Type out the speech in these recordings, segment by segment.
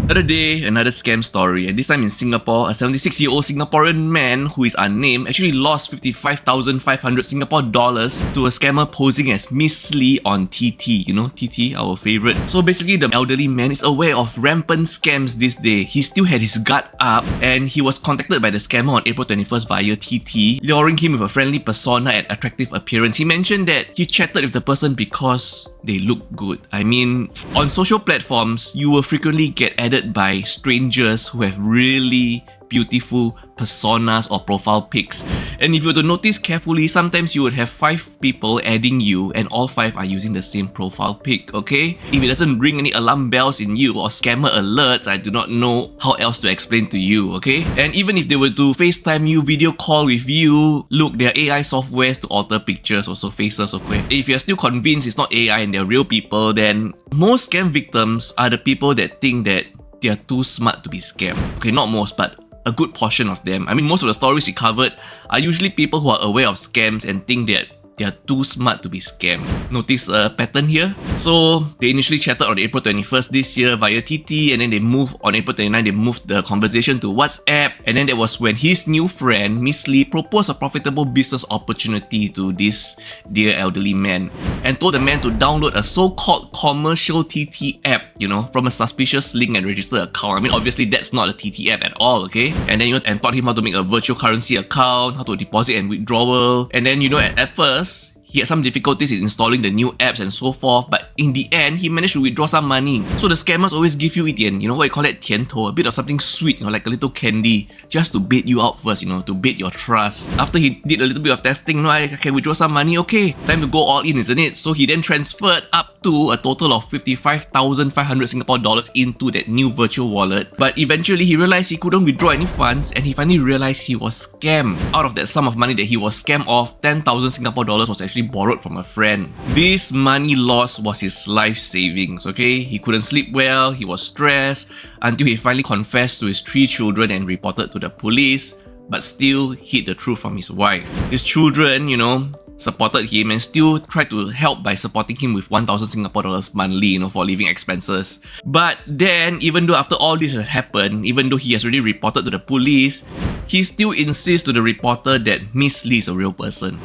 Another day, another scam story, and this time in Singapore, a 76-year-old Singaporean man who is unnamed actually lost 55,500 Singapore dollars to a scammer posing as Miss Lee on TT. You know, TT, our favorite. So basically, the elderly man is aware of rampant scams this day. He still had his guard up, and he was contacted by the scammer on April 21st via TT, luring him with a friendly persona and attractive appearance. He mentioned that he chatted with the person because they look good. I mean, on social platforms, you will frequently get added by strangers who have really beautiful personas or profile pics. And if you were to notice carefully, sometimes you would have 5 people adding you and all 5 are using the same profile pic, okay? If it doesn't ring any alarm bells in you or scammer alerts, I do not know how else to explain to you, okay? And even if they were to FaceTime you, video call with you, look, there are AI softwares to alter pictures, also faces, okay? If you're still convinced it's not AI and they're real people, then most scam victims are the people that think that they are too smart to be scammed. Okay, not most, but a good portion of them. I mean, most of the stories we covered are usually people who are aware of scams and think that they are too smart to be scammed. Notice a pattern here? So, they initially chatted on April 21st this year via TT, and then they moved on April 29th, they moved the conversation to WhatsApp, and then that was when his new friend, Miss Lee, proposed a profitable business opportunity to this dear elderly man, and told the man to download a so-called commercial TT app, you know, from a suspicious link and register an account. I mean, obviously that's not a TT app at all, okay? And then, you know, and taught him how to make a virtual currency account, how to deposit and withdrawal, and then, you know, at first, he had some difficulties in installing the new apps and so forth, but in the end, he managed to withdraw some money. So the scammers always give you you know what you call it, 甜头, a bit of something sweet, you know, like a little candy, just to bait you out first, you know, to bait your trust. After he did a little bit of testing, you know, I can withdraw some money, okay, time to go all in, isn't it? So he then transferred up to a total of 55,500 Singapore dollars into that new virtual wallet. But eventually, he realized he couldn't withdraw any funds, and he finally realized he was scammed. Out of that sum of money that he was scammed of, 10,000 Singapore dollars was actually borrowed from a friend. This money loss was his life savings, okay? He couldn't sleep well, he was stressed, until he finally confessed to his 3 children and reported to the police, but still hid the truth from his wife. His children, you know, supported him and still tried to help by supporting him with 1,000 Singapore dollars monthly, you know, for living expenses. But then, even though after all this has happened, even though he has already reported to the police, he still insists to the reporter that Miss Lee is a real person.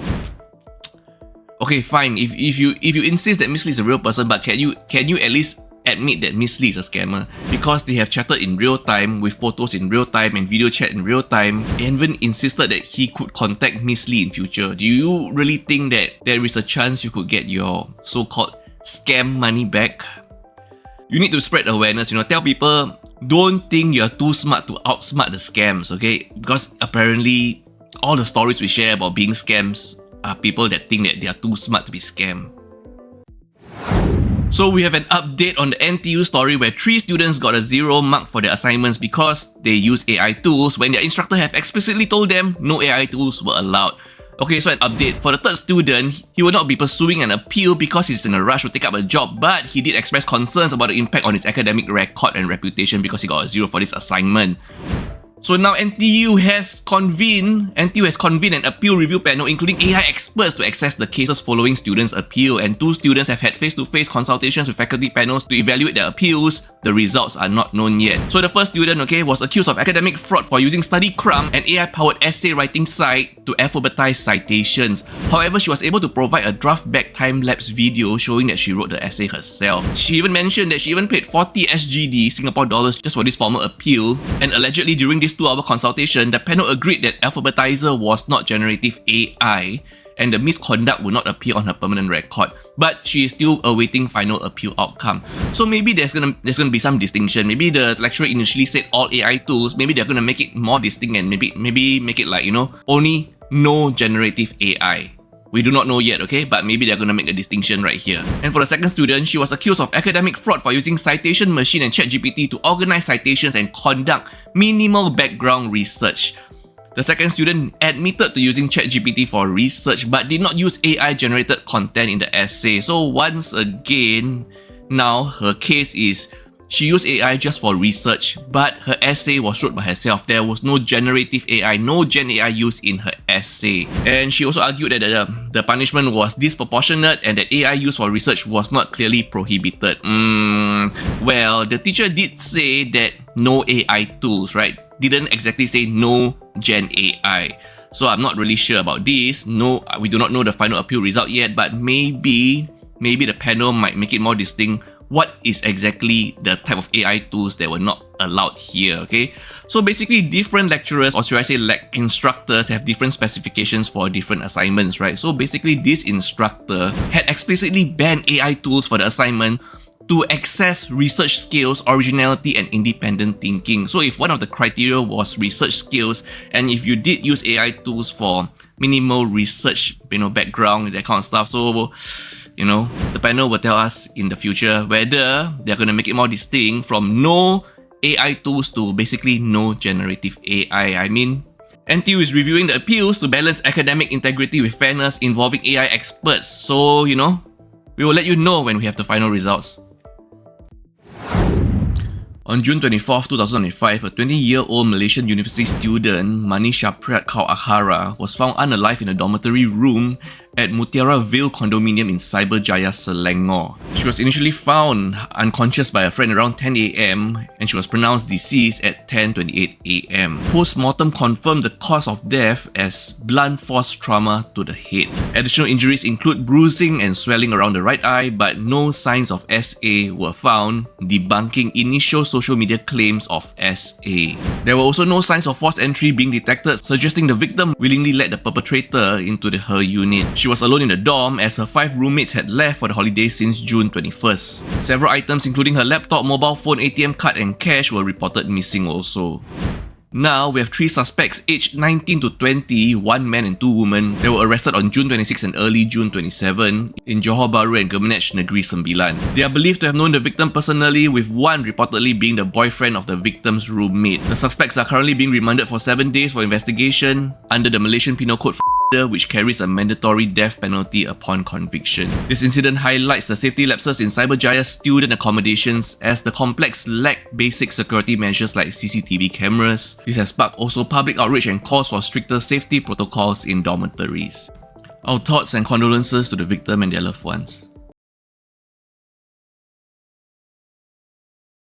Okay, fine. If you insist that Miss Lee is a real person, but can you at least admit that Miss Lee is a scammer? Because they have chatted in real time, with photos in real time and video chat in real time, and even insisted that he could contact Miss Lee in future. Do you really think that there is a chance you could get your so-called scam money back? You need to spread awareness, you know, tell people, don't think you're too smart to outsmart the scams, okay? Because apparently, all the stories we share about being scams are people that think that they are too smart to be scammed. So we have an update on the NTU story where 3 students got a 0 mark for their assignments because they use AI tools when their instructor have explicitly told them no AI tools were allowed. Okay, so an update. For the 3rd student, he will not be pursuing an appeal because he's in a rush to take up a job, but he did express concerns about the impact on his academic record and reputation because he got a 0 for this assignment. So now NTU has convened an appeal review panel including AI experts to assess the cases following students' appeal, and 2 students have had face-to-face consultations with faculty panels to evaluate their appeals. The results are not known yet. So the 1st student, okay, was accused of academic fraud for using StudyCrumb, an AI-powered essay writing site, to alphabetize citations. However, she was able to provide a draft-back time-lapse video showing that she wrote the essay herself. She even mentioned that she even paid 40 SGD Singapore dollars just for this formal appeal, and allegedly during this 2-hour consultation, the panel agreed that Alphabetizer was not generative AI and the misconduct will not appear on her permanent record, but she is still awaiting final appeal outcome. So maybe there's gonna be some distinction. Maybe the lecturer initially said all AI tools, maybe they're gonna make it more distinct and maybe make it like, you know, only no generative AI. We do not know yet, okay? But maybe they're gonna make a distinction right here. And for the 2nd student, she was accused of academic fraud for using citation machine and ChatGPT to organize citations and conduct minimal background research. The 2nd student admitted to using ChatGPT for research but did not use AI-generated content in the essay. So once again, now her case is she used AI just for research, but her essay was wrote by herself. There was no generative AI, no Gen AI used in her essay. And she also argued that the punishment was disproportionate and that AI used for research was not clearly prohibited. Well, the teacher did say that no AI tools, right? Didn't exactly say no Gen AI. So I'm not really sure about this. No, we do not know the final appeal result yet, but maybe the panel might make it more distinct what is exactly the type of AI tools that were not allowed here, okay? So basically, different lecturers, or should I say instructors, have different specifications for different assignments, right? So basically, this instructor had explicitly banned AI tools for the assignment to access research skills, originality, and independent thinking. So if one of the criteria was research skills, and if you did use AI tools for minimal research, background, that kind of stuff, so the panel will tell us in the future whether they're going to make it more distinct from no AI tools to basically no generative AI. I mean, NTU is reviewing the appeals to balance academic integrity with fairness involving AI experts. So, we will let you know when we have the final results. On June 24, 2005, a 20-year-old Malaysian university student, Manisha Priyatkau Ahara, was found unalive in a dormitory room at Mutiara Vale condominium in Cyberjaya, Selangor. She was initially found unconscious by a friend around 10 AM and she was pronounced deceased at 10:28 AM. Post-mortem confirmed the cause of death as blunt force trauma to the head. Additional injuries include bruising and swelling around the right eye, but no signs of SA were found, debunking initial social media claims of SA. There were also no signs of forced entry being detected, suggesting the victim willingly let the perpetrator into her unit. She was alone in the dorm as her 5 roommates had left for the holiday since June 21st. Several items including her laptop, mobile phone, ATM card and cash were reported missing also. Now, we have 3 suspects aged 19 to 20, 1 man and 2 women. They were arrested on June 26 and early June 27 in Johor Bahru and Gemenech Negeri Sembilan. They are believed to have known the victim personally, with one reportedly being the boyfriend of the victim's roommate. The suspects are currently being remanded for 7 days for investigation under the Malaysian Penal Code, which carries a mandatory death penalty upon conviction. This incident highlights the safety lapses in Cyberjaya student accommodations, as the complex lacked basic security measures like CCTV cameras. This has sparked also public outrage and calls for stricter safety protocols in dormitories. Our thoughts and condolences to the victim and their loved ones.